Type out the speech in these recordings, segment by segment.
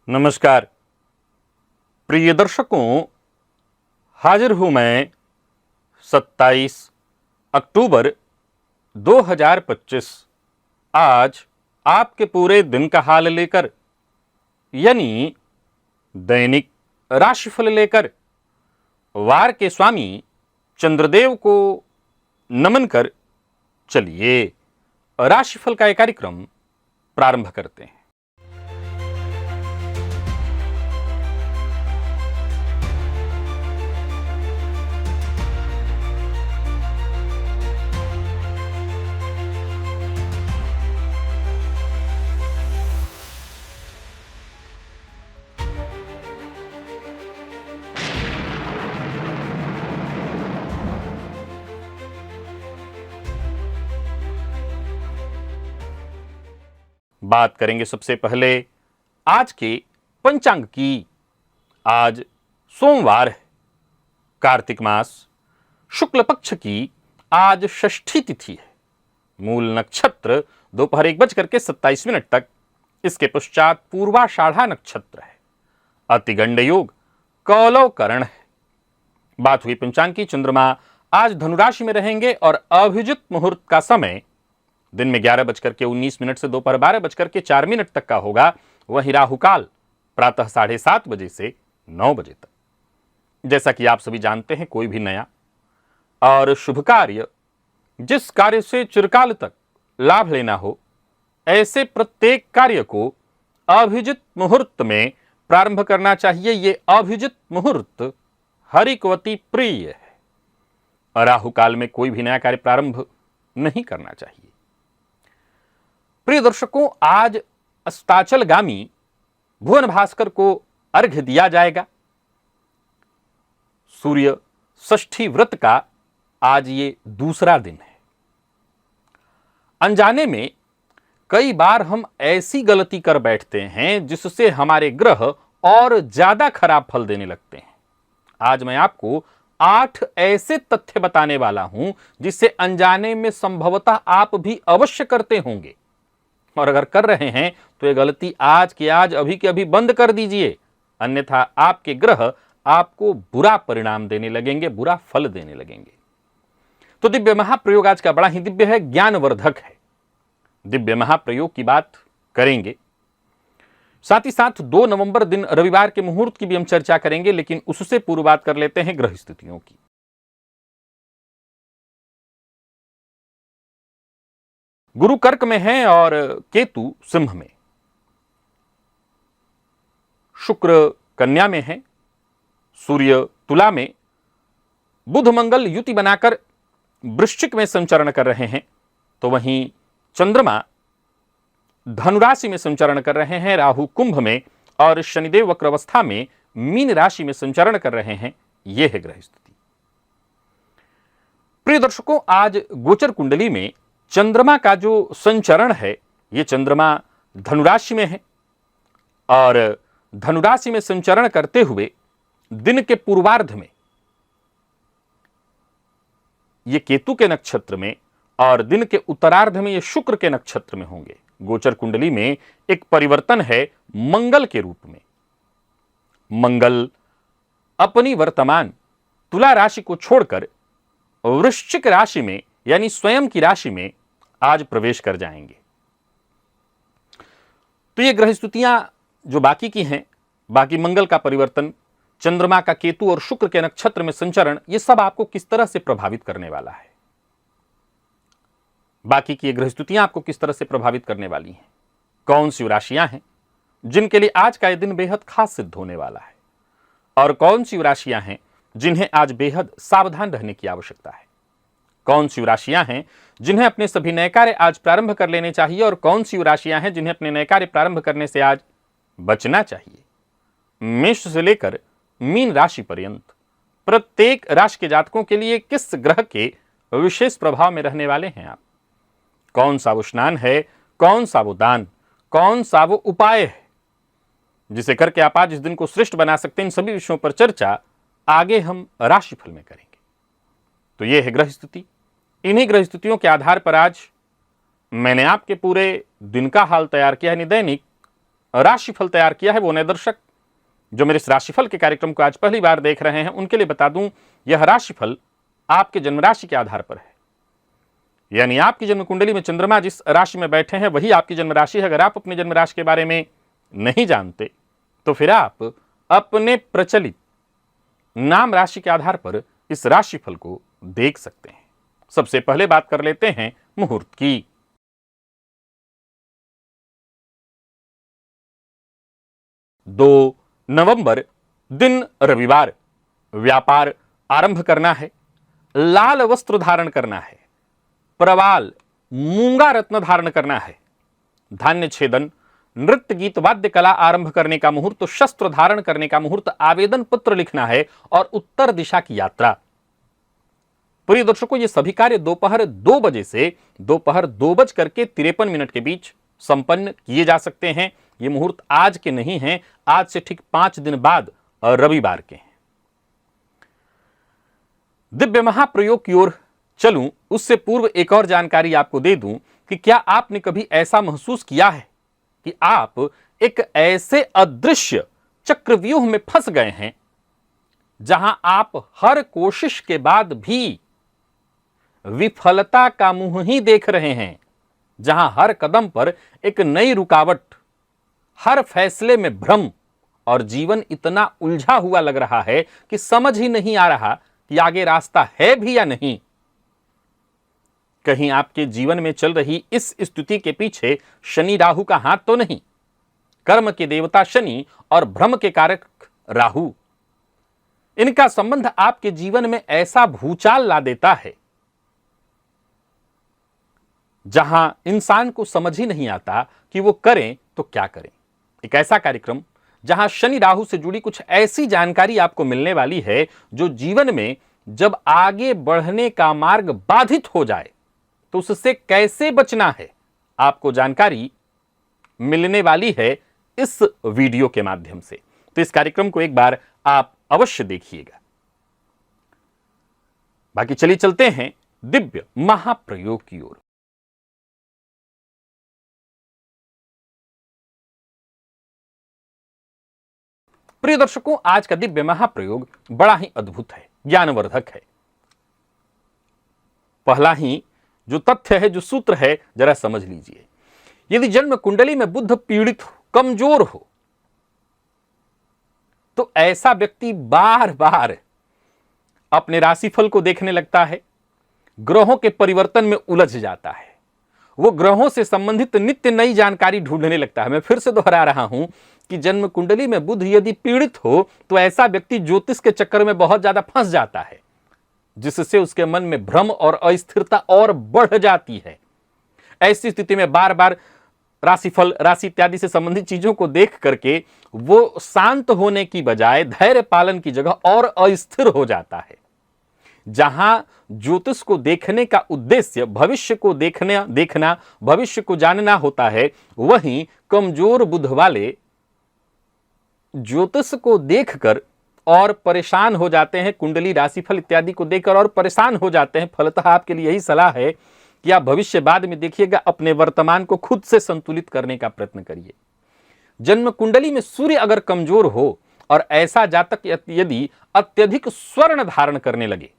नमस्कार प्रिय दर्शकों, हाजिर हूं मैं 27 अक्टूबर 2025 आज आपके पूरे दिन का हाल लेकर, यानी दैनिक राशिफल लेकर वार के स्वामी चंद्रदेव को नमन कर चलिए राशिफल का एक कार्यक्रम प्रारंभ करते हैं। बात करेंगे सबसे पहले आज के पंचांग की। आज सोमवार है, कार्तिक मास शुक्ल पक्ष की आज षष्ठी तिथि है। मूल नक्षत्र दोपहर 1:27 तक, इसके पश्चात पूर्वाषाढ़ा नक्षत्र है। अतिगंड योग कौलव करण है। बात हुई पंचांग की। चंद्रमा आज धनुराशि में रहेंगे और अभिजित मुहूर्त का समय दिन में 11:19 से दोपहर 12:04 तक का होगा। वहीं राहुकाल प्रातः 7:30 बजे से 9 बजे तक। जैसा कि आप सभी जानते हैं, कोई भी नया और शुभ कार्य, जिस कार्य से चिरकाल तक लाभ लेना हो, ऐसे प्रत्येक कार्य को अभिजित मुहूर्त में प्रारंभ करना चाहिए। ये अभिजित मुहूर्त हरिकवती प्रिय है। राहुकाल में कोई भी नया कार्य प्रारंभ नहीं करना चाहिए। प्रिय दर्शकों, आज अस्ताचलगामी भुवन भास्कर को अर्घ्य दिया जाएगा। सूर्य षष्ठी व्रत का आज ये दूसरा दिन है। अनजाने में कई बार हम ऐसी गलती कर बैठते हैं जिससे हमारे ग्रह और ज्यादा खराब फल देने लगते हैं। आज मैं आपको 8 ऐसे तथ्य बताने वाला हूं जिससे अनजाने में संभवतः आप भी अवश्य करते होंगे, और अगर कर रहे हैं तो ये गलती आज के आज अभी के अभी बंद कर दीजिए, अन्यथा आपके ग्रह आपको बुरा परिणाम देने लगेंगे, बुरा फल देने लगेंगे। तो दिव्य महाप्रयोग आज का बड़ा ही दिव्य है, ज्ञानवर्धक है। दिव्य महाप्रयोग की बात करेंगे, साथ ही साथ 2 नवंबर दिन रविवार के मुहूर्त की भी हम चर्चा करेंगे, लेकिन उससे पूर्व बात कर लेते हैं ग्रह स्थितियों की। गुरु कर्क में है और केतु सिंह में। शुक्र कन्या में है, सूर्य तुला में, बुध मंगल युति बनाकर वृश्चिक में संचरण कर रहे हैं। तो वहीं चंद्रमा धनुराशि में संचरण कर रहे हैं, राहु कुंभ में, और शनिदेव वक्र अवस्था में मीन राशि में संचरण कर रहे हैं। यह है ग्रह स्थिति। प्रिय दर्शकों, आज गोचर कुंडली में चंद्रमा का जो संचरण है, यह चंद्रमा धनुराशि में है, और धनुराशि में संचरण करते हुए दिन के पूर्वार्ध में यह केतु के नक्षत्र में और दिन के उत्तरार्ध में यह शुक्र के नक्षत्र में होंगे। गोचर कुंडली में एक परिवर्तन है मंगल के रूप में। मंगल अपनी वर्तमान तुला राशि को छोड़कर वृश्चिक राशि में, यानी स्वयं की राशि में आज प्रवेश कर जाएंगे। तो ये ग्रह स्थितियां जो बाकी की हैं, बाकी मंगल का परिवर्तन, चंद्रमा का केतु और शुक्र के नक्षत्र में संचरण, ये सब आपको किस तरह से प्रभावित करने वाला है। बाकी की ये ग्रह स्थितियां आपको किस तरह से प्रभावित करने वाली हैं, कौन सी राशियां हैं जिनके लिए आज का यह दिन बेहद खास सिद्ध होने वाला है, और कौन सी राशियां हैं जिन्हें आज बेहद सावधान रहने की आवश्यकता है। कौन सी राशियां हैं जिन्हें अपने सभी नए कार्य आज प्रारंभ कर लेने चाहिए, और कौन सी राशियां हैं जिन्हें अपने नए कार्य प्रारंभ करने से आज बचना चाहिए। मेष से लेकर मीन राशि पर्यंत प्रत्येक राशि के जातकों के लिए किस ग्रह के विशेष प्रभाव में रहने वाले हैं आप, कौन सा वो स्नान है, कौन सा वो दान, कौन सा वो उपाय है जिसे करके आप आज इस दिन को श्रेष्ठ बना सकते हैं। इन सभी विषयों पर चर्चा आगे हम राशिफल में करेंगे। तो यह है ग्रह स्थिति। इन्हीं ग्रह स्थितियों के आधार पर आज मैंने आपके पूरे दिन का हाल तैयार किया, यानी दैनिक राशिफल तैयार किया है वो नए दर्शक जो मेरे इस राशिफल के कार्यक्रम को आज पहली बार देख रहे हैं उनके लिए बता दूं, यह राशिफल आपके जन्म राशि के आधार पर है। यानी आपकी जन्म कुंडली में चंद्रमा जिस राशि में बैठे हैं वही आपकी जन्म राशि है। अगर आप अपनी जन्म राशि के बारे में नहीं जानते तो फिर आप अपने प्रचलित नाम राशि के आधार पर इस राशिफल को देख सकते हैं। सबसे पहले बात कर लेते हैं मुहूर्त की। दो नवंबर दिन रविवार, व्यापार आरंभ करना है, लाल वस्त्र धारण करना है, प्रवाल मूंगा रत्न धारण करना है, धान्य छेदन, नृत्य गीत वाद्य कला आरंभ करने का मुहूर्त, शस्त्र धारण करने का मुहूर्त, आवेदन पत्र लिखना है और उत्तर दिशा की यात्रा। प्रिय दर्शकों, ये सभी कार्य दोपहर 2 बजे से दोपहर 2:53 के बीच संपन्न किए जा सकते हैं। ये मुहूर्त आज के नहीं हैं, आज से ठीक 5 दिन बाद रविवार के हैं। दिव्य महाप्रयोग की ओर चलूं उससे पूर्व एक और जानकारी आपको दे दूं कि क्या आपने कभी ऐसा महसूस किया है कि आप एक ऐसे अदृश्य चक्रव्यूह में फंस गए हैं जहां आप हर कोशिश के बाद भी विफलता का मुंह ही देख रहे हैं, जहां हर कदम पर एक नई रुकावट, हर फैसले में भ्रम और जीवन इतना उलझा हुआ लग रहा है कि समझ ही नहीं आ रहा कि आगे रास्ता है भी या नहीं। कहीं आपके जीवन में चल रही इस स्थिति के पीछे शनि राहु का हाथ तो नहीं? कर्म के देवता शनि और भ्रम के कारक राहु, इनका संबंध आपके जीवन में ऐसा भूचाल ला देता है जहां इंसान को समझ ही नहीं आता कि वो करें तो क्या करें। एक ऐसा कार्यक्रम जहां शनि राहु से जुड़ी कुछ ऐसी जानकारी आपको मिलने वाली है जो जीवन में जब आगे बढ़ने का मार्ग बाधित हो जाए तो उससे कैसे बचना है, आपको जानकारी मिलने वाली है इस वीडियो के माध्यम से। तो इस कार्यक्रम को एक बार आप अवश्य देखिएगा। बाकी चलिए चलते हैं दिव्य महाप्रयोग की ओर। प्रिय दर्शकों, आज का दिव्य महाप्रयोग बड़ा ही अद्भुत है, ज्ञानवर्धक है। पहला ही जो तथ्य है, जो सूत्र है, जरा समझ लीजिए। यदि जन्म कुंडली में बुध पीड़ित हो, कमजोर हो, तो ऐसा व्यक्ति बार बार अपने राशिफल को देखने लगता है, ग्रहों के परिवर्तन में उलझ जाता है, वो ग्रहों से संबंधित नित्य नई जानकारी ढूंढने लगता है। मैं फिर से दोहरा रहा हूं कि जन्म कुंडली में बुध यदि पीड़ित हो तो ऐसा व्यक्ति ज्योतिष के चक्कर में बहुत ज्यादा फंस जाता है, जिससे उसके मन में भ्रम और अस्थिरता और बढ़ जाती है। ऐसी स्थिति में बार बार राशिफल, राशि इत्यादि से संबंधित चीजों को देख करके वो शांत होने की बजाय धैर्य पालन की जगह और अस्थिर हो जाता है। जहां ज्योतिष को देखने का उद्देश्य भविष्य को देखना, भविष्य को जानना होता है, वहीं कमजोर बुध वाले ज्योतिष को देखकर और परेशान हो जाते हैं, कुंडली, राशिफल इत्यादि को देखकर और परेशान हो जाते हैं। फलतः आपके लिए यही सलाह है कि आप भविष्य बाद में देखिएगा, अपने वर्तमान को खुद से संतुलित करने का प्रयत्न करिए। जन्म कुंडली में सूर्य अगर कमजोर हो और ऐसा जातक यदि अत्यधिक स्वर्ण धारण करने लगे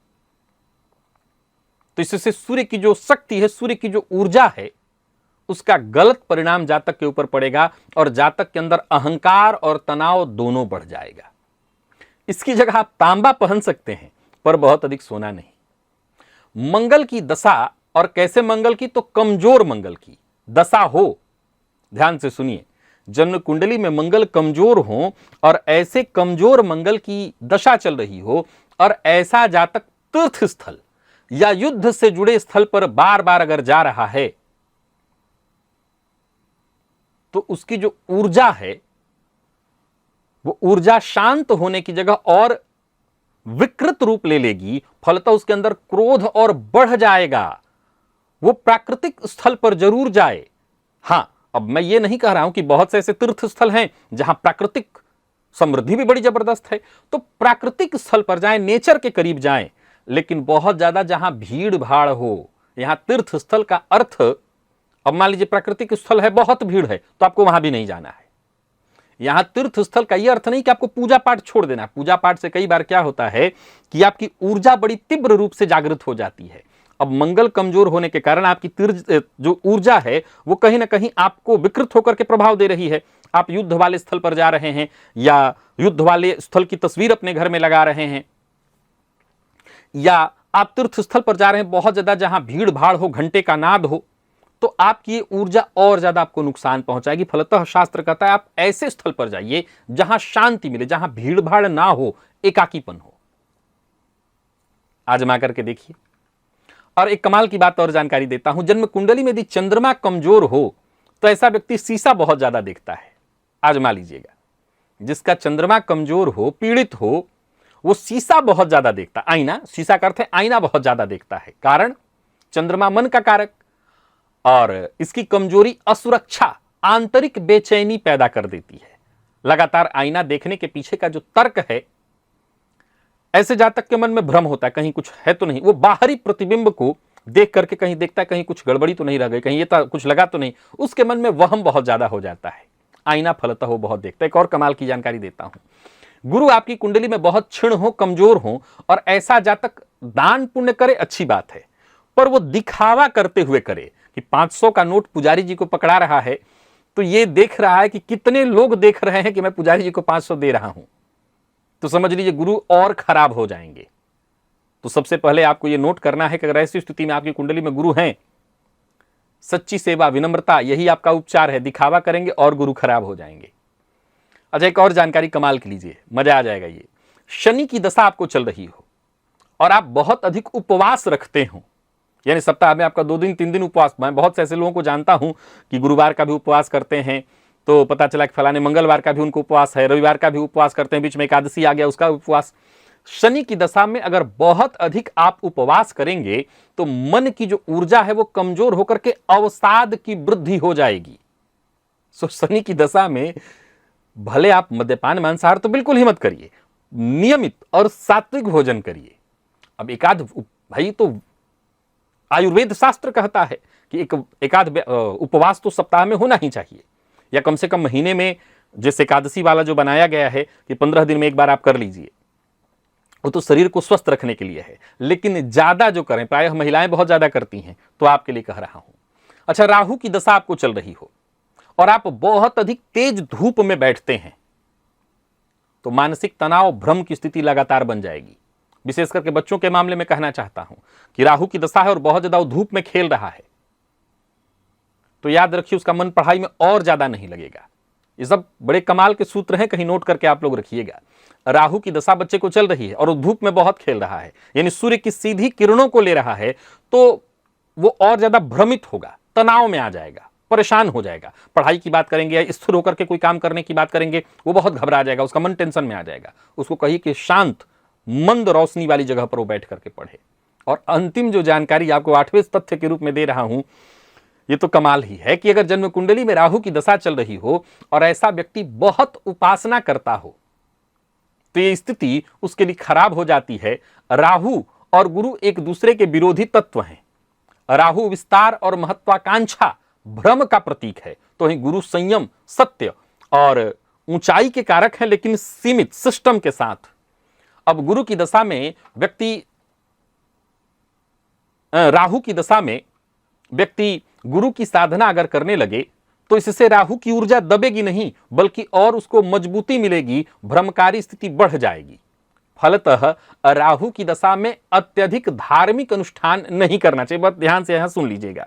तो इससे सूर्य की जो शक्ति है, सूर्य की जो ऊर्जा है, उसका गलत परिणाम जातक के ऊपर पड़ेगा और जातक के अंदर अहंकार और तनाव दोनों बढ़ जाएगा। इसकी जगह आप तांबा पहन सकते हैं, पर बहुत अधिक सोना नहीं। मंगल की दशा, और कैसे मंगल की, तो कमजोर मंगल की दशा हो, ध्यान से सुनिए, जन्म कुंडली में मंगल कमजोर हो और ऐसे कमजोर मंगल की दशा चल रही हो और ऐसा जातक तीर्थ स्थल या युद्ध से जुड़े स्थल पर बार बार अगर जा रहा है तो उसकी जो ऊर्जा है वो ऊर्जा शांत होने की जगह और विकृत रूप ले लेगी। फलतः उसके अंदर क्रोध और बढ़ जाएगा। वो प्राकृतिक स्थल पर जरूर जाए। हां, अब मैं ये नहीं कह रहा हूं कि बहुत से ऐसे तीर्थ स्थल हैं जहां प्राकृतिक समृद्धि भी बड़ी जबरदस्त है, तो प्राकृतिक स्थल पर जाएं, नेचर के करीब जाएं। लेकिन बहुत ज्यादा जहां भीड़ भाड़ हो, यहां तीर्थ स्थल का अर्थ, अब मान लीजिए प्राकृतिक स्थल है, बहुत भीड़ है, तो आपको वहां भी नहीं जाना है। यहां तीर्थ स्थल का यह अर्थ नहीं कि आपको पूजा पाठ छोड़ देना। पूजा पाठ से कई बार क्या होता है कि आपकी ऊर्जा बड़ी तीव्र रूप से जागृत हो जाती है। अब मंगल कमजोर होने के कारण आपकी जो ऊर्जा है वो कहीं ना कहीं आपको विकृत होकर के प्रभाव दे रही है। आप युद्ध वाले स्थल पर जा रहे हैं या युद्ध वाले स्थल की तस्वीर अपने घर में लगा रहे हैं, या आप तीर्थ स्थल पर जा रहे हैं बहुत ज्यादा जहां भीड़ भाड़ हो, घंटे का नाद हो, तो आपकी ऊर्जा और ज्यादा आपको नुकसान पहुंचाएगी। फलतः शास्त्र कहता है आप ऐसे स्थल पर जाइए जहां शांति मिले, जहां भीड़ भाड़ ना हो, एकाकीपन हो। आजमा करके देखिए। और एक कमाल की बात और जानकारी देता हूं, जन्म कुंडली में यदि चंद्रमा कमजोर हो तो ऐसा व्यक्ति शीशा बहुत ज्यादा देखता है। आजमा लीजिएगा, जिसका चंद्रमा कमजोर हो, पीड़ित हो, वो शीशा बहुत ज्यादा देखता है। आईना, शीशा का अर्थ है आईना बहुत ज्यादा देखता है। कारण चंद्रमा मन का कारक, और इसकी कमजोरी असुरक्षा, आंतरिक बेचैनी पैदा कर देती है। लगातार आईना देखने के पीछे का जो तर्क है, ऐसे जातक के मन में भ्रम होता है कहीं कुछ है तो नहीं। वो बाहरी प्रतिबिंब को देख करके कहीं देखता है कहीं कुछ गड़बड़ी तो नहीं रह गई, कहीं ये कुछ लगा तो नहीं, उसके मन में वहम बहुत ज्यादा हो जाता है। आईना फलतः वो बहुत देखता है। एक और कमाल की जानकारी देता हूं, गुरु आपकी कुंडली में बहुत क्षीण हो, कमजोर हो, और ऐसा जातक दान पुण्य करे, अच्छी बात है, पर वो दिखावा करते हुए करे कि 500 का नोट पुजारी जी को पकड़ा रहा है, तो ये देख रहा है कि कितने लोग देख रहे हैं कि मैं पुजारी जी को 500 दे रहा हूं, तो समझ लीजिए गुरु और खराब हो जाएंगे। तो सबसे पहले आपको यह नोट करना है कि अगर ऐसी स्थिति में आपकी कुंडली में गुरु हैं, सच्ची सेवा, विनम्रता, यही आपका उपचार है। दिखावा करेंगे और गुरु खराब हो जाएंगे। अच्छा, एक और जानकारी कमाल की लीजिए, मजा आ जाएगा। ये शनि की दशा आपको चल रही हो और आप बहुत अधिक उपवास रखते हो, यानी सप्ताह में आपका 2 दिन 3 दिन उपवास। मैं बहुत से ऐसे लोगों को जानता हूं कि गुरुवार का भी उपवास करते हैं, तो पता चला कि फलाने मंगलवार का भी उनको उपवास है, रविवार का भी उपवास करते हैं, बीच में एकादशी आ गया उसका उपवास। शनि की दशा में अगर बहुत अधिक आप उपवास करेंगे तो मन की जो ऊर्जा है वो कमजोर होकर के अवसाद की वृद्धि हो जाएगी। सो शनि की दशा में भले आप मद्यपान मांसाहार तो बिल्कुल ही मत करिए, नियमित और सात्विक भोजन करिए। अब भाई तो आयुर्वेद शास्त्र कहता है कि एकाध उपवास तो सप्ताह में होना ही चाहिए, या कम से कम महीने में, जैसे एकादशी वाला जो बनाया गया है कि 15 दिन में एक बार आप कर लीजिए, वो तो शरीर को स्वस्थ रखने के लिए है। लेकिन ज्यादा जो करें, प्रायः महिलाएं बहुत ज्यादा करती हैं, तो आपके लिए कह रहा हूं। अच्छा, राहु की दशा आपको चल रही हो और आप बहुत अधिक तेज धूप में बैठते हैं, तो मानसिक तनाव, भ्रम की स्थिति लगातार बन जाएगी। विशेष करके बच्चों के मामले में कहना चाहता हूं कि राहु की दशा है और बहुत ज्यादा धूप में खेल रहा है, तो याद रखिए उसका मन पढ़ाई में और ज्यादा नहीं लगेगा। ये सब बड़े कमाल के सूत्र हैं, कहीं नोट करके आप लोग रखिएगा। राहु की दशा बच्चे को चल रही है और धूप में बहुत खेल रहा है, यानी सूर्य की सीधी किरणों को ले रहा है, तो वो और ज्यादा भ्रमित होगा, तनाव में आ जाएगा, परेशान हो जाएगा। पढ़ाई की बात करेंगे या स्थिर होकर के कोई काम करने की बात करेंगे, वो बहुत घबरा जाएगा, उसका मन टेंशन में आ जाएगा। उसको कहिए कि शांत मंद रोशनी वाली जगह पर वो बैठ करके पढ़े। और अंतिम जो जानकारी आपको 8वें तथ्य के रूप में दे रहा हूं, ये तो कमाल ही है कि अगर जन्म कुंडली में राहु की दशा चल रही हो और ऐसा व्यक्ति बहुत उपासना करता हो, तो ये स्थिति उसके लिए खराब हो जाती है। राहु और गुरु एक दूसरे के विरोधी तत्व हैं। राहु विस्तार और महत्वाकांक्षा, भ्रम का प्रतीक है, तो वहीं गुरु संयम, सत्य और ऊंचाई के कारक हैं, लेकिन सीमित सिस्टम के साथ। अब गुरु की दशा में व्यक्ति, राहु की दशा में व्यक्ति गुरु की साधना अगर करने लगे तो इससे राहु की ऊर्जा दबेगी नहीं, बल्कि और उसको मजबूती मिलेगी, भ्रमकारी स्थिति बढ़ जाएगी। फलतः राहु की दशा में अत्यधिक धार्मिक अनुष्ठान नहीं करना चाहिए। बहुत ध्यान से यहां सुन लीजिएगा,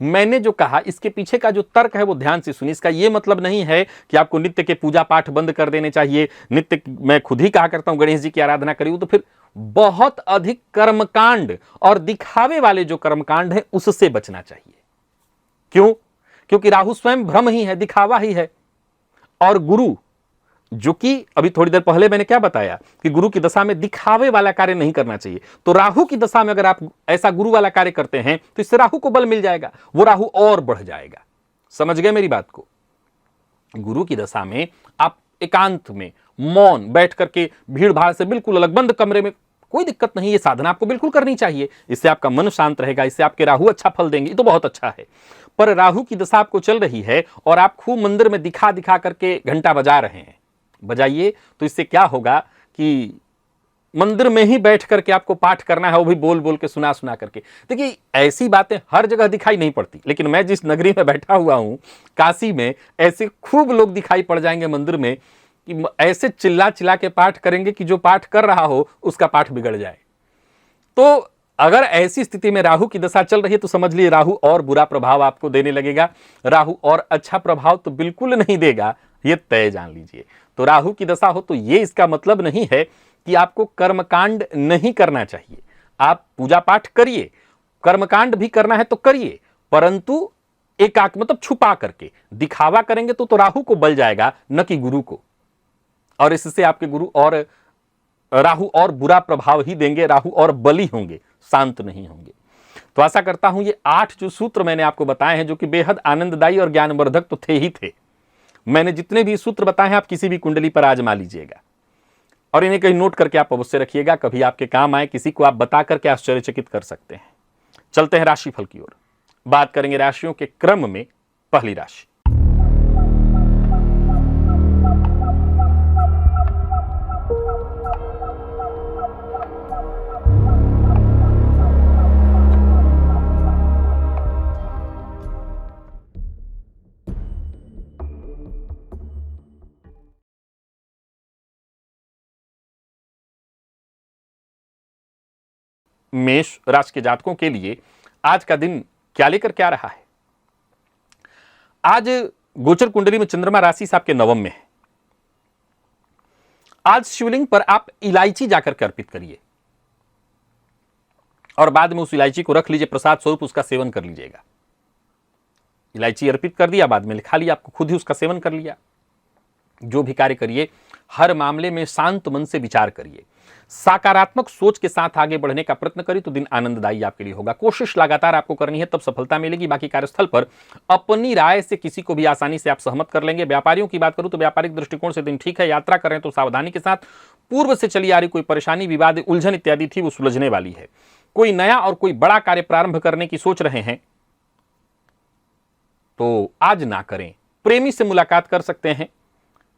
मैंने जो कहा इसके पीछे का जो तर्क है वो ध्यान से सुनिए। इसका यह मतलब नहीं है कि आपको नित्य के पूजा पाठ बंद कर देने चाहिए। नित्य मैं खुद ही कहा करता हूं गणेश जी की आराधना करिए, तो फिर बहुत अधिक कर्मकांड और दिखावे वाले जो कर्मकांड है उससे बचना चाहिए। क्यों? क्योंकि राहु स्वयं भ्रम ही है, दिखावा ही है। और गुरु, जो कि अभी थोड़ी देर पहले मैंने क्या बताया कि गुरु की दशा में दिखावे वाला कार्य नहीं करना चाहिए, तो राहु की दशा में अगर आप ऐसा गुरु वाला कार्य करते हैं तो इससे राहु को बल मिल जाएगा, वो राहु और बढ़ जाएगा। समझ गए मेरी बात को? गुरु की दशा में आप एकांत में मौन बैठ करके, भीड़ भाड़ से बिल्कुल अलग, बंद कमरे में, कोई दिक्कत नहीं, ये साधना आपको बिल्कुल करनी चाहिए। इससे आपका मन शांत रहेगा, इससे आपके राहु अच्छा फल देंगे, ये तो बहुत अच्छा है। पर राहु की दशा आपको चल रही है और आप खूब मंदिर में दिखा दिखा करके घंटा बजा रहे हैं। बजाइए, तो इससे क्या होगा कि मंदिर में ही बैठ करके आपको पाठ करना है, वो भी बोल बोल के, सुना सुना करके। देखिए, ऐसी बातें हर जगह दिखाई नहीं पड़ती, लेकिन मैं जिस नगरी में बैठा हुआ हूं, काशी में, ऐसे खूब लोग दिखाई पड़ जाएंगे मंदिर में कि ऐसे चिल्ला चिल्ला के पाठ करेंगे कि जो पाठ कर रहा हो उसका पाठ बिगड़ जाए। तो अगर ऐसी स्थिति में राहु की दशा चल रही है तो समझ लीजिए राहु और बुरा प्रभाव आपको देने लगेगा, राहु और अच्छा प्रभाव तो बिल्कुल नहीं देगा, ये तय जान लीजिए। तो राहु की दशा हो तो ये इसका मतलब नहीं है कि आपको कर्मकांड नहीं करना चाहिए। आप पूजा पाठ करिए, कर्मकांड भी करना है तो करिए, परंतु एकाक मतलब छुपा करके। दिखावा करेंगे तो राहु को बल जाएगा, न कि गुरु को, और इससे आपके गुरु और राहु और बुरा प्रभाव ही देंगे, राहु और बली होंगे, शांत नहीं होंगे। तो आशा करता हूं ये 8 जो सूत्र मैंने आपको बताए हैं, जो कि बेहद आनंददायी और ज्ञानवर्धक तो थे ही थे। मैंने जितने भी सूत्र बताए हैं आप किसी भी कुंडली पर आजमा लीजिएगा और इन्हें कहीं नोट करके आप अवश्य रखिएगा, कभी आपके काम आए, किसी को आप बता करके आश्चर्यचकित कर सकते हैं। चलते हैं राशिफल की ओर, बात करेंगे राशियों के क्रम में। पहली राशि मेष राशि के जातकों के लिए आज का दिन क्या लेकर क्या रहा है। आज गोचर कुंडली में चंद्रमा राशि से आपके नवम में है। आज शिवलिंग पर आप इलायची जाकर के अर्पित करिए और बाद में उस इलायची को रख लीजिए, प्रसाद स्वरूप उसका सेवन कर लीजिएगा। इलायची अर्पित कर दिया, बाद में लिखा लिया, आपको खुद ही उसका सेवन कर लिया। जो भी कार्य करिए, हर मामले में शांत मन से विचार करिए, सकारात्मक सोच के साथ आगे बढ़ने का प्रयत्न करिए तो दिन आनंददायी आपके लिए होगा। कोशिश लगातार आपको करनी है, तब सफलता मिलेगी। बाकी कार्यस्थल पर अपनी राय से किसी को भी आसानी से आप सहमत कर लेंगे। व्यापारियों की बात करूं तो व्यापारिक दृष्टिकोण से दिन ठीक है। यात्रा कर रहे हैं तो सावधानी के साथ। पूर्व से चली आ रही कोई परेशानी, विवाद, उलझन इत्यादि थी वो सुलझने वाली है। कोई नया और कोई बड़ा कार्य प्रारंभ करने की सोच रहे हैं तो आज ना करें। प्रेमी से मुलाकात कर सकते हैं,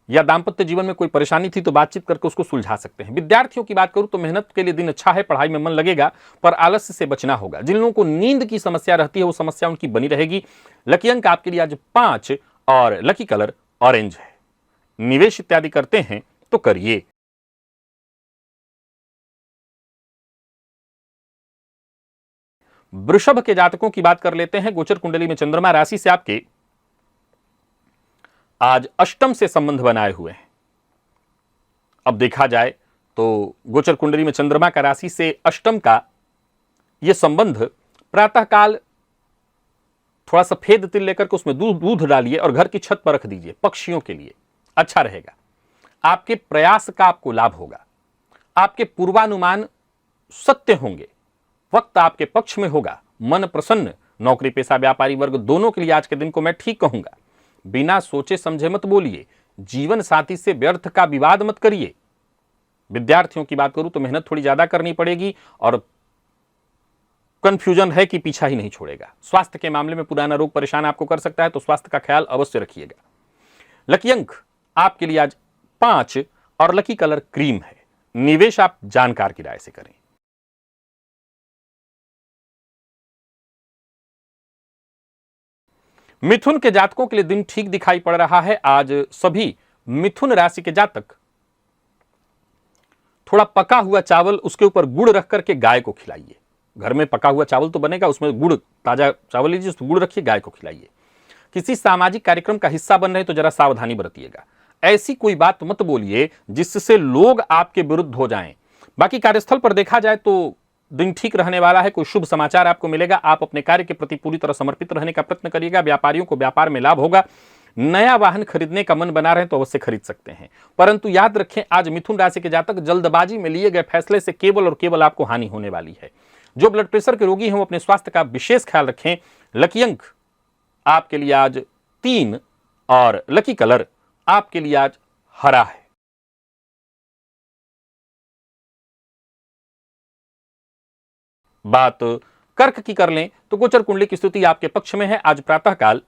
या दांपत्य जीवन में कोई परेशानी थी तो बातचीत करके उसको सुलझा सकते हैं। विद्यार्थियों की बात करूं तो मेहनत के लिए दिन अच्छा है, पढ़ाई में मन लगेगा, पर आलस्य से बचना होगा। जिन लोगों को नींद की समस्या रहती है वो समस्या उनकी बनी रहेगी। लकी अंक आपके लिए आज 5 और लकी कलर ऑरेंज है। निवेश इत्यादि करते हैं तो करिए। वृषभ के जातकों की बात कर लेते हैं। गोचर कुंडली में चंद्रमा राशि से आपके आज अष्टम से संबंध बनाए हुए हैं। अब देखा जाए तो गोचर कुंडली में चंद्रमा का राशि से अष्टम का यह संबंध, प्रातःकाल थोड़ा सफेद तिल लेकर के उसमें दूध डालिए और घर की छत पर रख दीजिए, पक्षियों के लिए अच्छा रहेगा। आपके प्रयास का आपको लाभ होगा, आपके पूर्वानुमान सत्य होंगे, वक्त आपके पक्ष में होगा, मन प्रसन्न। नौकरी पेशा व्यापारी वर्ग दोनों के लिए आज के दिन को मैं ठीक कहूंगा। बिना सोचे समझे मत बोलिए, जीवन साथी से व्यर्थ का विवाद मत करिए। विद्यार्थियों की बात करूं तो मेहनत थोड़ी ज्यादा करनी पड़ेगी और कंफ्यूजन है कि पीछा ही नहीं छोड़ेगा। स्वास्थ्य के मामले में पुराना रोग परेशान आपको कर सकता है तो स्वास्थ्य का ख्याल अवश्य रखिएगा। लकी अंक आपके लिए आज 5 और लकी कलर क्रीम है। निवेश आप जानकार की राय से करें। मिथुन के जातकों के लिए दिन ठीक दिखाई पड़ रहा है। आज सभी मिथुन राशि के जातक थोड़ा पका हुआ चावल, उसके ऊपर गुड़ रख करके गाय को खिलाइए। घर में पका हुआ चावल तो बनेगा, उसमें गुड़, ताजा चावल लीजिए, उसमें गुड़ रखिए, गाय को खिलाइए। किसी सामाजिक कार्यक्रम का हिस्सा बन रहे तो जरा सावधानी बरतिएगा। ऐसी कोई बात मत बोलिए जिससे लोग आपके विरुद्ध हो जाएं। बाकी कार्यस्थल पर देखा जाए तो दिन ठीक रहने वाला है। कोई शुभ समाचार आपको मिलेगा। आप अपने कार्य के प्रति पूरी तरह समर्पित रहने का प्रयत्न करिएगा। व्यापारियों को व्यापार में लाभ होगा। नया वाहन खरीदने का मन बना रहे तो अवश्य खरीद सकते हैं, परंतु याद रखें आज मिथुन राशि के जातक जल्दबाजी में लिए गए फैसले से केवल और केवल आपको हानि होने वाली है। जो ब्लड प्रेशर के रोगी हैं वो अपने स्वास्थ्य का विशेष ख्याल रखें। लकी अंक आपके लिए आज 3 और लकी कलर आपके लिए आज हरा है। बात कर्क की कर लें तो गोचर कुंडली की स्थिति आपके पक्ष में है। आज प्रातःकाल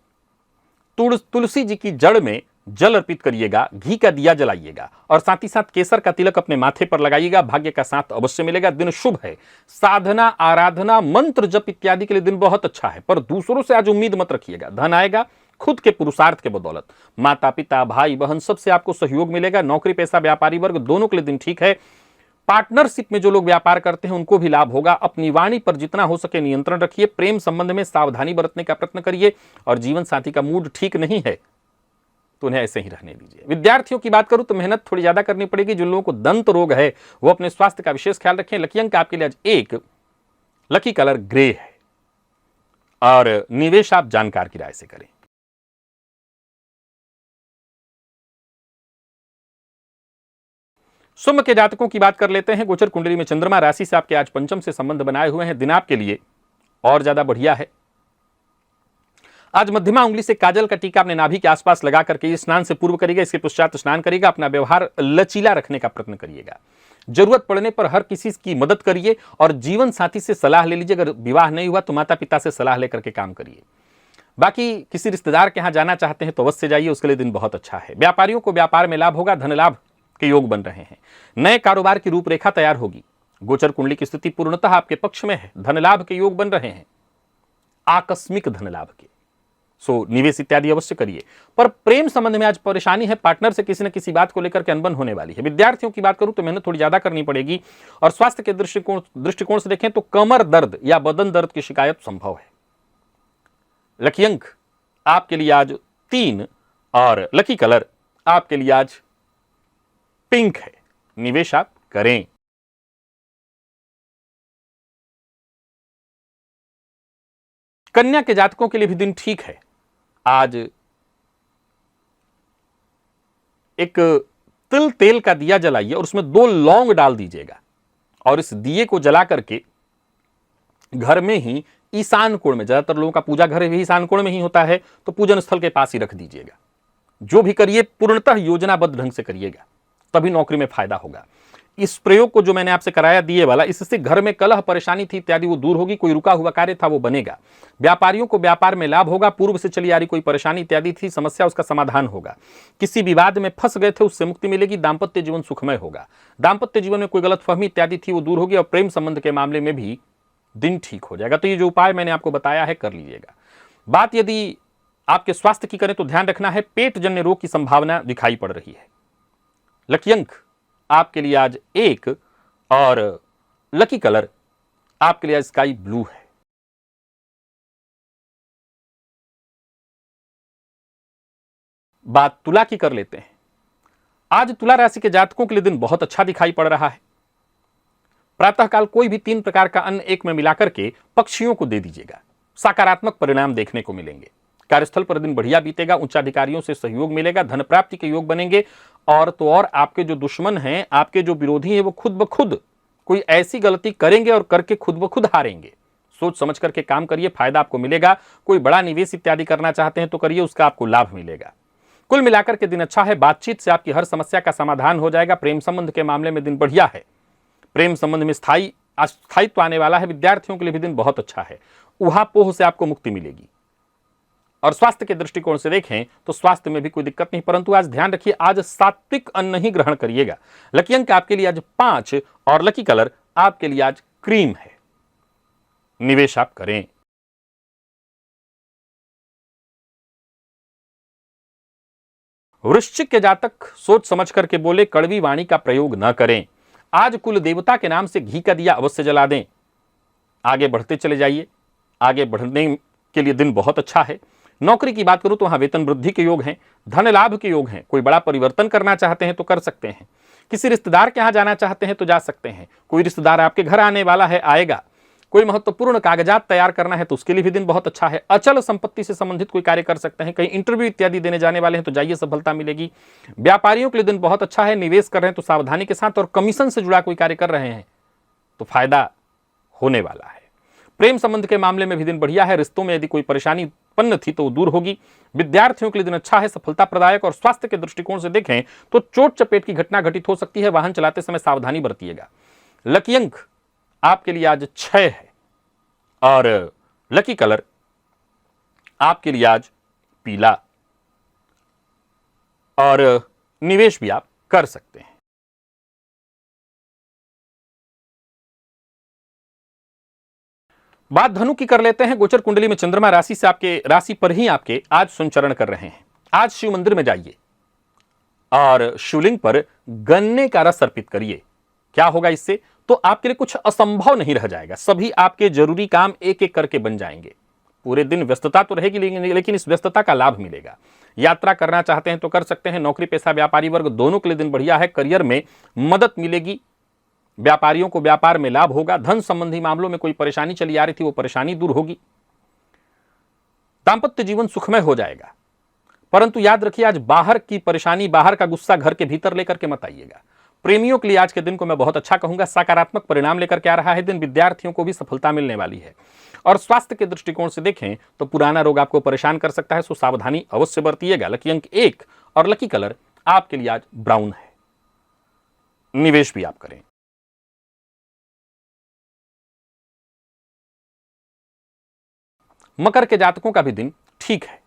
तुलसी जी की जड़ में जल अर्पित करिएगा, घी का दिया जलाइएगा और साथ ही साथ केसर का तिलक अपने माथे पर लगाइएगा। भाग्य का साथ अवश्य मिलेगा। दिन शुभ है। साधना, आराधना, मंत्र जप इत्यादि के लिए दिन बहुत अच्छा है, पर दूसरों से आज उम्मीद मत रखिएगा। धन आएगा खुद के पुरुषार्थ के बदौलत। माता पिता, भाई बहन सबसे आपको सहयोग मिलेगा। नौकरी पेशा, व्यापारी वर्ग दोनों के लिए दिन ठीक है। पार्टनरशिप में जो लोग व्यापार करते हैं उनको भी लाभ होगा। अपनी वाणी पर जितना हो सके नियंत्रण रखिए। प्रेम संबंध में सावधानी बरतने का प्रयत्न करिए और जीवन साथी का मूड ठीक नहीं है तो उन्हें ऐसे ही रहने दीजिए। विद्यार्थियों की बात करूं तो मेहनत थोड़ी ज्यादा करनी पड़ेगी। जिन लोगों को दंत रोग है वो अपने स्वास्थ्य का विशेष ख्याल रखें। लकी अंक आपके लिए आज 1, लकी कलर ग्रे है और निवेश आप जानकार की राय से करें। सिंह के जातकों की बात कर लेते हैं। गोचर कुंडली में चंद्रमा राशि से आपके आज पंचम से संबंध बनाए हुए हैं। दिन आपके लिए और ज्यादा बढ़िया है। आज मध्यमा उंगली से काजल का टीका अपने नाभि के आसपास लगा करके स्नान से पूर्व करिएगा। इसके पश्चात स्नान करिएगा। अपना व्यवहार लचीला रखने का प्रयत्न करिएगा। जरूरत पड़ने पर हर किसी की मदद करिए और जीवन साथी से सलाह ले लीजिए। अगर विवाह नहीं हुआ तो माता पिता से सलाह लेकर के काम करिए। बाकी किसी रिश्तेदार के यहां जाना चाहते हैं तो अवश्य जाइए, उसके लिए दिन बहुत अच्छा है। व्यापारियों को व्यापार में लाभ होगा। धन लाभ के योग बन रहे हैं। नए कारोबार की रूपरेखा तैयार होगी। गोचर कुंडली की स्थिति पूर्णतः आपके पक्ष में है। धन लाभ के योग बन रहे हैं, आकस्मिक धन लाभ के। सो निवेश इत्यादि अवश्य करिए। पर प्रेम संबंध में आज परेशानी है। पार्टनर से किसी न किसी बात को लेकर के अनबन होने वाली है। विद्यार्थियों की बात करूं तो मेहनत थोड़ी ज्यादा करनी पड़ेगी और स्वास्थ्य के दृष्टिकोण से देखें तो कमर दर्द या बदन दर्द की शिकायत संभव है। लकी अंक आपके लिए आज 3 और लकी कलर आपके लिए आज पिंक है। निवेश आप करें। कन्या के जातकों के लिए भी दिन ठीक है। आज एक तिल तेल का दिया जलाइए और उसमें 2 लौंग डाल दीजिएगा और इस दिए को जला करके घर में ही ईशान कोण में, ज्यादातर लोगों का पूजा घर भी ईशान कोण में ही होता है, तो पूजन स्थल के पास ही रख दीजिएगा। जो भी करिए पूर्णतः योजनाबद्ध ढंग से करिएगा, तभी नौकरी में फायदा होगा। इस प्रयोग को जो मैंने आपसे कराया दिए वाला, इससे घर में कलह परेशानी थी इत्यादि वो दूर होगी। कोई रुका हुआ कार्य था वो बनेगा। व्यापारियों को व्यापार में लाभ होगा। पूर्व से चली आ रही कोई परेशानी इत्यादि थी, समस्या, उसका समाधान होगा। किसी विवाद में फंस गए थे उससे मुक्ति मिलेगी। दाम्पत्य जीवन सुखमय होगा। दाम्पत्य जीवन में कोई गलतफहमी इत्यादि थी वो दूर होगी और प्रेम संबंध के मामले में भी दिन ठीक हो जाएगा। तो ये जो उपाय मैंने आपको बताया है कर लीजिएगा। बात यदि आपके स्वास्थ्य की करें तो ध्यान रखना है, पेट जन्य रोग की संभावना दिखाई पड़ रही है। लकी अंक आपके लिए आज 1 और लकी कलर आपके लिए स्काई ब्लू है। बात तुला की कर लेते हैं। आज तुला राशि के जातकों के लिए दिन बहुत अच्छा दिखाई पड़ रहा है। प्रातःकाल कोई भी 3 प्रकार का अन्न एक में मिलाकर के पक्षियों को दे दीजिएगा। सकारात्मक परिणाम देखने को मिलेंगे। कार्यस्थल पर दिन बढ़िया बीतेगा। उच्चाधिकारियों से सहयोग मिलेगा। धन प्राप्ति के योग बनेंगे। और तो और आपके जो दुश्मन हैं, आपके जो विरोधी हैं, वो खुद ब खुद कोई ऐसी गलती करेंगे और करके खुद ब खुद हारेंगे। सोच समझ करके काम करिए, फायदा आपको मिलेगा। कोई बड़ा निवेश इत्यादि करना चाहते हैं तो करिए, उसका आपको लाभ मिलेगा। कुल मिलाकर के दिन अच्छा है। बातचीत से आपकी हर समस्या का समाधान हो जाएगा। प्रेम संबंध के मामले में दिन बढ़िया है। प्रेम संबंध में स्थायित्व आने वाला है। विद्यार्थियों के लिए भी दिन बहुत अच्छा है। उहापोह से आपको मुक्ति मिलेगी। और स्वास्थ्य के दृष्टिकोण से देखें तो स्वास्थ्य में भी कोई दिक्कत नहीं, परंतु आज ध्यान रखिए, आज सात्विक अन्न ही ग्रहण करिएगा। लकी अंक आपके लिए आज 5 और लकी कलर आपके लिए आज क्रीम है। निवेश आप करें। वृश्चिक के जातक सोच समझ करके बोले, कड़वी वाणी का प्रयोग न करें। आज कुल देवता के नाम से घी का दिया अवश्य जला दें। आगे बढ़ते चले जाइए। आगे बढ़ने के लिए दिन बहुत अच्छा है। नौकरी की बात करूं तो वहां वेतन वृद्धि के योग हैं। धन लाभ के योग हैं। कोई बड़ा परिवर्तन करना चाहते हैं तो कर सकते हैं। किसी रिश्तेदार के यहां जाना चाहते हैं तो जा सकते हैं। कोई रिश्तेदार आपके घर आने वाला है, आएगा। कोई महत्वपूर्ण कागजात तैयार करना है तो उसके लिए भी दिन बहुत अच्छा है। अचल संपत्ति से संबंधित कोई कार्य कर सकते हैं। कहीं इंटरव्यू इत्यादि देने जाने वाले हैं तो जाइए, सफलता मिलेगी। व्यापारियों के लिए दिन बहुत अच्छा है। निवेश कर रहे हैं तो सावधानी के साथ, और कमीशन से जुड़ा कोई कार्य कर रहे हैं तो फायदा होने वाला है। प्रेम संबंध के मामले में भी दिन बढ़िया है। रिश्तों में यदि कोई परेशानी उत्पन्न थी तो दूर होगी। विद्यार्थियों के लिए दिन अच्छा है, सफलता प्रदायक। और स्वास्थ्य के दृष्टिकोण से देखें तो चोट चपेट की घटना घटित हो सकती है। वाहन चलाते समय सावधानी बरतिएगा। लकी अंक आपके लिए आज 6 है और लकी कलर आपके लिए आज पीला, और निवेश भी आप कर सकते हैं। बात धनु की कर लेते हैं। गोचर कुंडली में चंद्रमा राशि से आपके राशि पर ही आपके आज संचरण कर रहे हैं। आज शिव मंदिर में जाइए और शिवलिंग पर गन्ने का रस अर्पित करिए। क्या होगा इससे? तो आपके लिए कुछ असंभव नहीं रह जाएगा। सभी आपके जरूरी काम एक एक करके बन जाएंगे। पूरे दिन व्यस्तता तो रहेगी, लेकिन इस व्यस्तता का लाभ मिलेगा। यात्रा करना चाहते हैं तो कर सकते हैं। नौकरी पेशा व्यापारी वर्ग दोनों के लिए दिन बढ़िया है। करियर में मदद मिलेगी, व्यापारियों को व्यापार में लाभ होगा। धन संबंधी मामलों में कोई परेशानी चली आ रही थी, वो परेशानी दूर होगी। दांपत्य जीवन सुखमय हो जाएगा। परंतु याद रखिए, आज बाहर की परेशानी, बाहर का गुस्सा घर के भीतर लेकर के मत आइएगा। प्रेमियों के लिए आज के दिन को मैं बहुत अच्छा कहूंगा। सकारात्मक परिणाम लेकर के आ रहा है दिन। विद्यार्थियों को भी सफलता मिलने वाली है। और स्वास्थ्य के दृष्टिकोण से देखें तो पुराना रोग आपको परेशान कर सकता है, सो सावधानी अवश्य बरतिएगा। लकी अंक 1 और लकी कलर आपके लिए आज ब्राउन है। निवेश भी आप करें। मकर के जातकों का भी दिन ठीक है।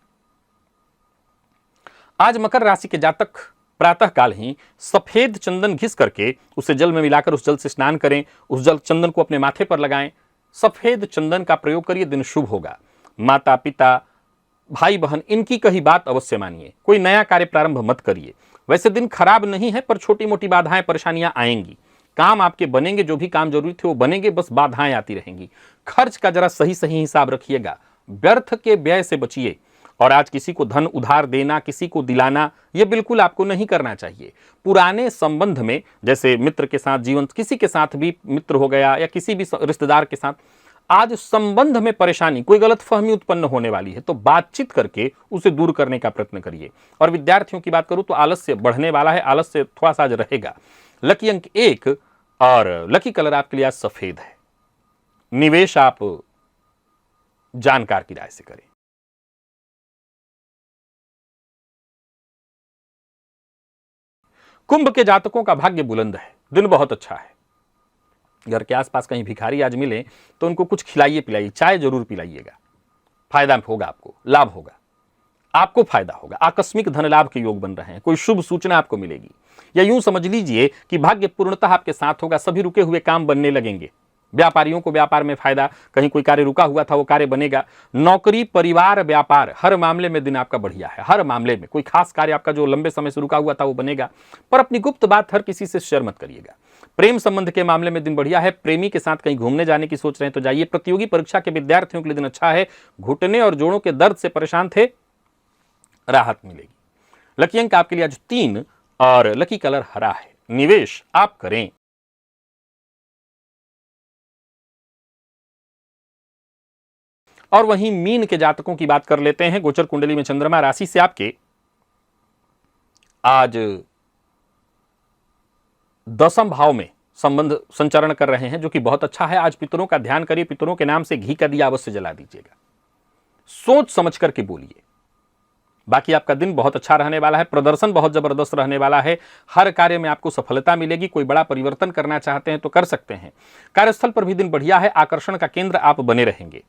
आज मकर राशि के जातक प्रातः काल ही सफेद चंदन घिस करके उसे जल में मिलाकर उस जल से स्नान करें। उस जल चंदन को अपने माथे पर लगाएं। सफेद चंदन का प्रयोग करिए, दिन शुभ होगा। माता पिता भाई बहन इनकी कही बात अवश्य मानिए। कोई नया कार्य प्रारंभ मत करिए। वैसे दिन खराब नहीं है, पर छोटी मोटी बाधाएं परेशानियां आएंगी। काम आपके बनेंगे, जो भी काम जरूरी थे वो बनेंगे, बस बाधाएं आती रहेंगी। खर्च का जरा सही सही हिसाब रखिएगा। व्यर्थ के व्यय से बचिए। और आज किसी को धन उधार देना, किसी को दिलाना, यह बिल्कुल आपको नहीं करना चाहिए। पुराने संबंध में, जैसे मित्र के साथ, जीवन किसी के साथ भी मित्र हो गया या किसी भी रिश्तेदार के साथ, आज संबंध में परेशानी, कोई गलतफहमी उत्पन्न होने वाली है, तो बातचीत करके उसे दूर करने का प्रयत्न करिए। और विद्यार्थियों की बात करूं तो आलस्य बढ़ने वाला है, आलस्य थोड़ा सा आज रहेगा। लकी अंक 1 और लकी कलर आपके लिए आज सफेद है। निवेश आप जानकार की राय से करें। कुंभ के जातकों का भाग्य बुलंद है। दिन बहुत अच्छा है। घर के आसपास कहीं भिखारी आज मिले तो उनको कुछ खिलाइए पिलाइए, चाय जरूर पिलाइएगा। फायदा होगा, आपको लाभ होगा, आपको फायदा होगा। आकस्मिक धन लाभ के योग बन रहे हैं। कोई शुभ सूचना आपको मिलेगी, या यूं समझ लीजिए कि भाग्य पूर्णतः आपके साथ होगा। सभी रुके हुए काम बनने लगेंगे। व्यापारियों को व्यापार में फायदा, कहीं कोई कार्य रुका हुआ था वो कार्य बनेगा। नौकरी, परिवार, व्यापार, हर मामले में दिन आपका बढ़िया है। हर मामले में कोई खास कार्य आपका जो लंबे समय से रुका हुआ था वो बनेगा। पर अपनी गुप्त बात हर किसी से शेयर मत करिएगा। प्रेम संबंध के मामले में दिन बढ़िया है। प्रेमी के साथ कहीं घूमने जाने की सोच रहे हैं तो जाइए। प्रतियोगी परीक्षा के विद्यार्थियों के लिए दिन अच्छा है। घुटने और जोड़ों के दर्द से परेशान थे, राहत मिलेगी। लकी अंक आपके लिए आज 3 और लकी कलर हरा है। निवेश आप करें। और वहीं मीन के जातकों की बात कर लेते हैं। गोचर कुंडली में चंद्रमा राशि से आपके आज 10वें भाव में संबंध संचरण कर रहे हैं, जो कि बहुत अच्छा है। आज पितरों का ध्यान करिए। पितरों के नाम से घी का दिया अवश्य जला दीजिएगा। सोच समझ करके बोलिए। बाकी आपका दिन बहुत अच्छा रहने वाला है। प्रदर्शन बहुत जबरदस्त रहने वाला है। हर कार्य में आपको सफलता मिलेगी। कोई बड़ा परिवर्तन करना चाहते हैं तो कर सकते हैं। कार्यस्थल पर भी दिन बढ़िया है। आकर्षण का केंद्र आप बने रहेंगे।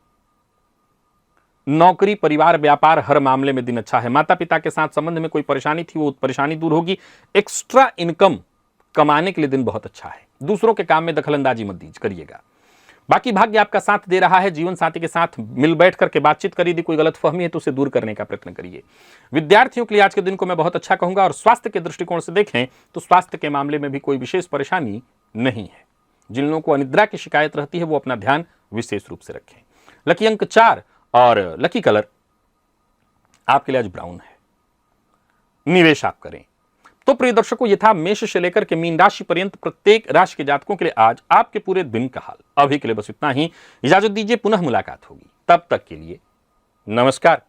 नौकरी, परिवार, व्यापार, हर मामले में दिन अच्छा है। माता पिता के साथ संबंध में कोई परेशानी थी वो परेशानी दूर होगी। एक्स्ट्रा इनकम कमाने के लिए दिन बहुत अच्छा है। दूसरों के काम में दखलंदाजी मत करिएगा। बाकी भाग्य आपका साथ दे रहा है। जीवन साथी के साथ मिल बैठ करके बातचीत करिए। यदि कोई गलतफहमी है तो उसे दूर करने का प्रयत्न करिए। विद्यार्थियों के लिए आज के दिन को मैं बहुत अच्छा कहूंगा। और स्वास्थ्य के दृष्टिकोण से देखें तो स्वास्थ्य के मामले में भी कोई विशेष परेशानी नहीं है। जिन लोगों को अनिद्रा की शिकायत रहती है वो अपना ध्यान विशेष रूप से रखें। लकी अंक 4 और लकी कलर आपके लिए आज ब्राउन है। निवेश आप करें। तो प्रिय दर्शकों, ये था मेष से लेकर के मीन राशि पर्यंत प्रत्येक राशि के जातकों के लिए आज आपके पूरे दिन का हाल। अभी के लिए बस इतना ही। इजाजत दीजिए, पुनः मुलाकात होगी। तब तक के लिए नमस्कार।